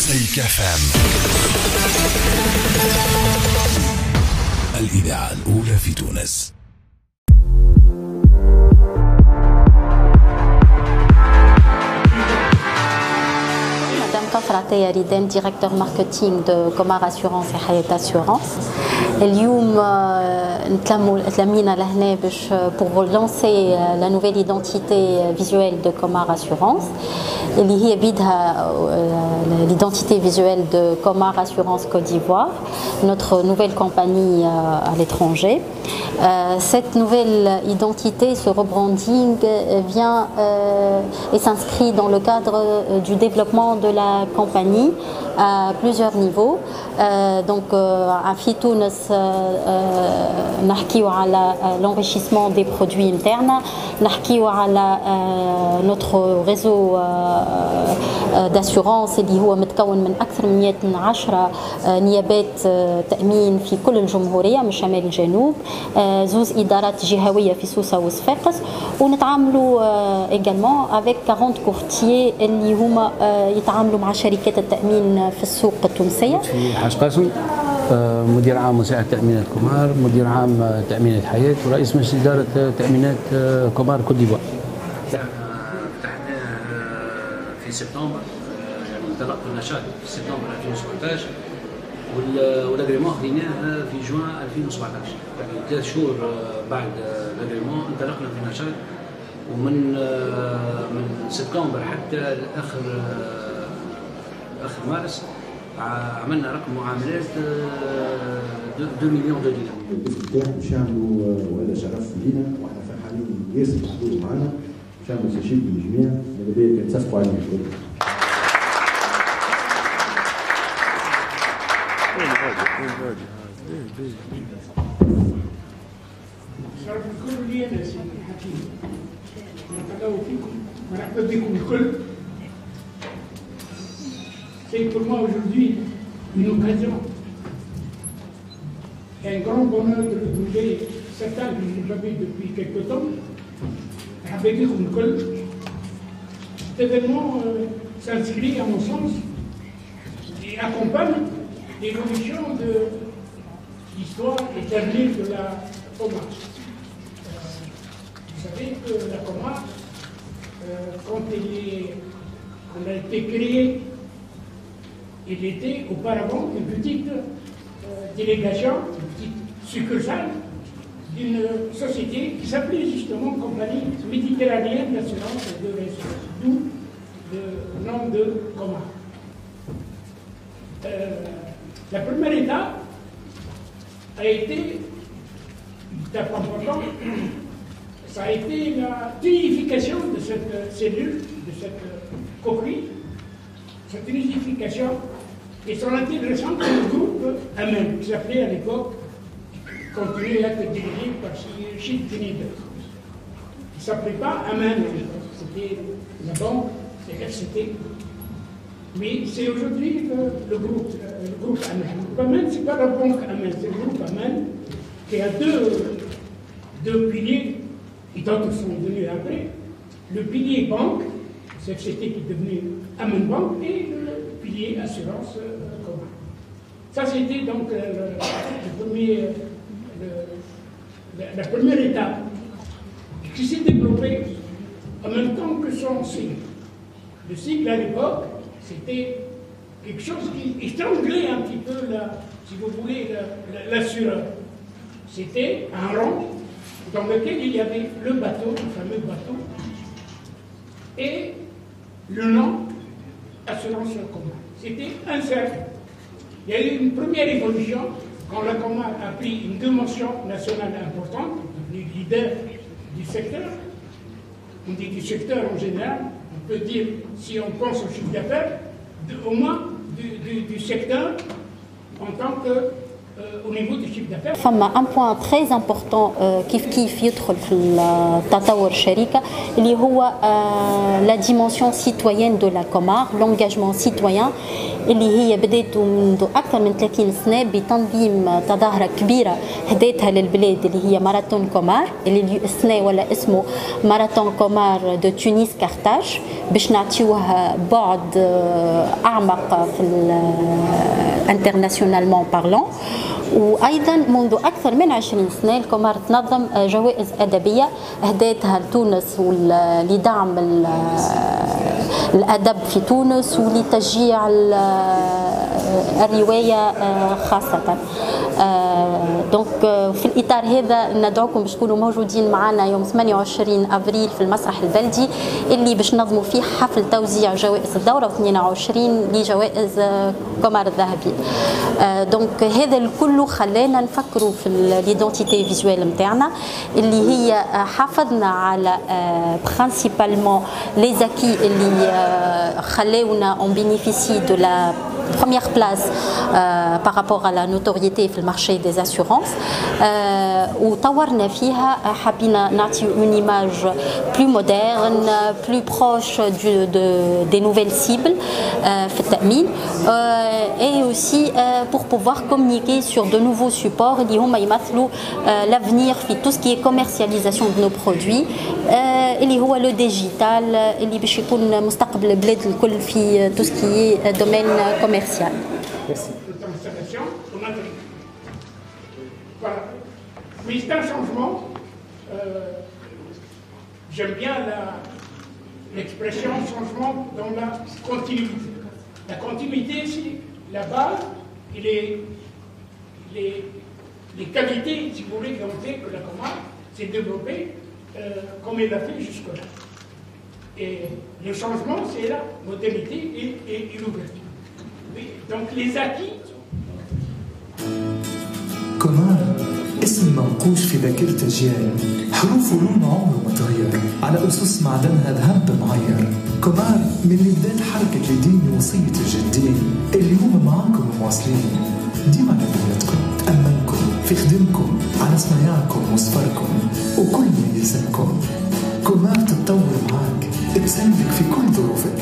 مزيك FM الإذاعة الأولى في تونس. Kafrateh Riden, directeur marketing de Comar Assurance et Hayat Assurance. اليوم نتلمينا لهنا باش pour lancer la nouvelle identité visuelle de Comar Assurance اللي هي بيدها l'identité visuelle de Comar Assurance Côte d'Ivoire, notre nouvelle compagnie à l'étranger. Cette nouvelle identité, ce rebranding vient et s'inscrit dans le cadre du développement de la compagnie à plusieurs niveaux. Donc à Fitounes, نحكيو على l'enrichissement des produits internes, نحكيو على notre réseau d'assurance اللي هو متكون من أكثر من 110 نيابات تأمين في كل الجمهورية من شمال الجنوب، زوز إدارات جهوية في سوسة وصفاقس، ونتعاملوا également avec 40 courtiers اللي هما يتعاملوا مع شركات التأمين في السوق التونسية. في حاج قاسم، مدير عام مساعد تأمينات كومار، مدير عام تأمينات حياة، ورئيس مجلس إدارة تأمينات كومار كوت ديفوار. فتحناه في سبتمبر، يعني انطلق النشاط في سبتمبر 2017 والاغريمون خديناه في جوان 2017، يعني 3 شهور بعد الاغريمون انطلقنا في النشاط، ومن سبتمبر حتى اخر مارس عملنا رقم معاملات 2 مليون دولار. الافتتاح باش يعملوا وهذا شرف لينا واحنا فرحانين ياسر بالحضور معنا، باش يعملوا تشجيع للجميع، ماذا بيا كنتصفقوا عليهم الكل. شرف الكل لي انا سيدي حكيم، نتلاقوا فيكم ونرحب بكم الكل. C'est pour moi aujourd'hui une occasion, un grand bonheur de retrouver certains que je n'ai pas vus depuis quelque temps. Cet événement s'inscrit à mon sens et accompagne l'évolution de l'histoire éternelle de la Comar. Vous savez que la Comar, quand elle a été créée, il était auparavant une petite délégation, une petite succursale d'une société qui s'appelait justement Compagnie Méditerranéenne d'Assurance et de Ressources, d'où le nom de Comar. La première étape a été, une étape importante, ça a été la unification de cette cellule, de cette coquille. Cette unification et son intégration dans le groupe AMEN, qui s'appelait à l'époque, continuait à être dirigé par Chid Tinide. Il ne s'appelait pas AMEN à l'époque, c'était la banque, c'est FCT. Mais c'est aujourd'hui le groupe AMEN. Le groupe AMEN, ce n'est pas la banque AMEN, c'est le groupe AMEN qui a deux piliers, et d'autres sont venus après. Le pilier banque, c'est FCT qui est devenu Amen Bank, et le pilier assurance commun. Ça, c'était donc la première étape qui s'est développée en même temps que son sigle. Le sigle, à l'époque, c'était quelque chose qui étranglait un petit peu, si vous voulez, l'assureur. C'était un rond dans lequel il y avait le bateau, le fameux bateau, et le nom assurance commun. C'était un cercle. Il y a eu une première évolution quand la Comar a pris une dimension nationale importante, devenu leader du secteur. On dit du secteur en général, on peut dire, si on pense au chiffre d'affaires, au moins du secteur en tant que au niveau du chiffre d'affaires. فما un point très important كيف يدخل في التطور الشركة اللي هو la dimension citoyenne de la Comar, l'engagement citoyen اللي هي بدأت منذ أكثر من 30 سنة بتنظيم تظاهرة كبيرة هديتها للبلاد اللي هي ماراثون كومار اللي السنة ولا اسمه ماراثون كومار دو تونس كارتاج باش نعطيوه بعد أعمق في انترناسيونالمون بارلون. وايضا منذ اكثر من 20 سنه الكومار تنظم جوائز ادبيه اهديتها لتونس لدعم الادب في تونس ولتشجيع الروايه خاصه. دونك في الاطار هذا ندعوكم باش تكونوا موجودين معنا يوم 28 ابريل في المسرح البلدي اللي باش نظموا فيه حفل توزيع جوائز الدوره 22 لجوائز كومار الذهبي. دونك هذا الكل خلانا نفكروا في ليدونتيتي فيزوال نتاعنا اللي هي حافظنا على برينسيبالمون لي زاكي اللي خلاونا اون بينيفيسي دو لا première place par rapport à la notoriété في المارشي des assurances وطورنا فيها حبينا نعطي une image plus moderne plus proche des nouvelles cibles في التأمين et aussi pour pouvoir communiquer sur de nouveaux supports اللي هما يمثلوا l'avenir في tout ce qui est commercialisation de nos produits اللي هو لو ديجيتال اللي باش يكون مستقبل البلاد الكل في tout ce qui est domaine commercial. Merci. Voilà. Mais c'est un changement. J'aime bien l'expression changement dans la continuité. La continuité, c'est la base et les qualités, si vous voulez, qui ont fait que la Comar s'est développée comme elle l'a fait jusque-là. Et le changement, c'est la modernité et l'ouverture. Donc les acquis. كومار اسم منقوش في ذاكرة أجيال، حروف ولون عمره ما تغير، على أسس معدنها ذهب معير. كومار من اللي بدات حركة لدين وصية الجدين، اليوم معاكم مواصلين، ديما على دولتكم، تأمنكم، في خدمكم، على صنايعكم وصفركم، وكل ما يلزمكم. كومار تتطور معاك، تساندك في كل ظروفك.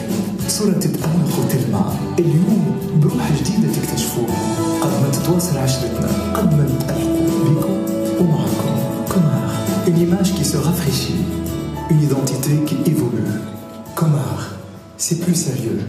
صورة تتألق وتلمع اليوم بروح جديدة تكتشفوها. قد ما تتواصل عشرتنا قد ما نتألقوا بيكم ومعكم. Comar, une image qui se rafraîchit, une identité qui évolue. Comar, c'est plus sérieux.